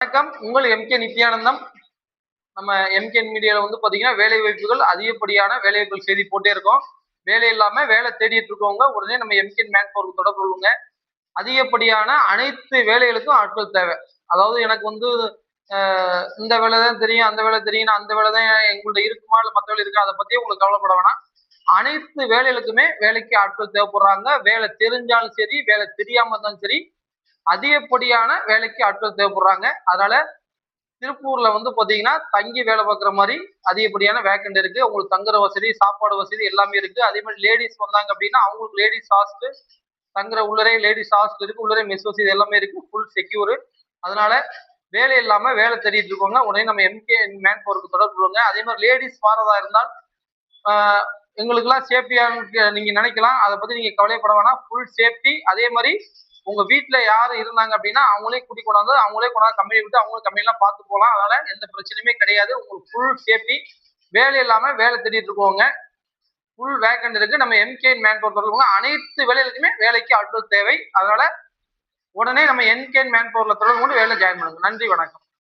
வணக்கம். உங்கள் எம்கே நித்யானந்தம். நம்ம எம்கே மீடியால வந்து பாத்தீங்கன்னா வேலை வாய்ப்புகள் அதிகப்படியான வேலை வாய்ப்புகள் செய்தி போட்டே இருக்கோம். வேலை இல்லாம வேலை தேடிட்டு இருக்கவங்க உடனே நம்ம எம்கே மேன் பவருக்கு தொடர்பு கொள்ளுங்க. அதிகப்படியான அனைத்து வேலைகளுக்கும் ஆட்கள் தேவை. அதாவது எனக்கு வந்து இந்த வேலை தான் தெரியும், அந்த வேலை தெரியும், அந்த வேலை தான் எங்கள்ட்ட இருக்குமா இல்ல மத்த வேலை இருக்கா அதை பத்தி உங்களுக்கு கவலைப்பட வேணாம். அனைத்து வேலைகளுக்குமே வேலைக்கு ஆட்கள் தேவைப்படுறாங்க. வேலை தெரிஞ்சாலும் சரி, வேலை தெரியாம இருந்தாலும் சரி, அதிகப்படியான வேலைக்கு ஆட்கள் தேவைப்படுறாங்க. அதனால திருப்பூர்ல வந்து பாத்தீங்கன்னா தங்கி வேலை பார்க்குற மாதிரி அதிகப்படியான வேக்கண்ட் இருக்கு. உங்களுக்கு தங்குற வசதி, சாப்பாடு வசதி எல்லாமே இருக்கு. அதே மாதிரி லேடிஸ் வந்தாங்க அப்படின்னா அவங்களுக்கு லேடிஸ் ஹாஸ்டல், தங்குற உள்ளரே லேடிஸ் ஹாஸ்டல் இருக்கு, உள்ளரே மெஸ் வசதி எல்லாமே இருக்கு, ஃபுல் செக்யூர். அதனால வேலை இல்லாம வேலை தேடிட்டு இருக்கவங்க உடனே நம்ம எம்கே மேன் பவருக்கு தொடர்பு கொள்ளுங்க. அதே மாதிரி லேடிஸ் வாரதா இருந்தால் எங்களுக்கெல்லாம் சேஃப்டியான்னு நீங்க நினைக்கலாம். அதை பத்தி நீங்க கவலைப்பட வேணாம். Full safety. அதே மாதிரி உங்க வீட்டுல யாரும் இருந்தாங்க அப்படின்னா அவங்களே கூட்டி கொண்டாந்து அவங்களே கொண்டாந்து கம்பெனி விட்டு அவங்களும் கம்பெனிலாம் பார்த்து போகலாம். அதனால எந்த பிரச்சனையுமே கிடையாது. உங்களுக்கு ஃபுல் சேஃப்டி. வேலை இல்லாம வேலை தேடிட்டு இருக்கவங்க ஃபுல் வேக்கண்ட் இருக்கு. நம்ம எம்கே மேன் பவர் தொடர்புங்க. அனைத்து வேலைகளுக்குமே வேலைக்கு ஆட்கள் தேவை. அதனால உடனே நம்ம எம்கே மேன் பவர்ல தொடர்பு கொண்டு வேலை ஜாயின் பண்ணுங்க. நன்றி, வணக்கம்.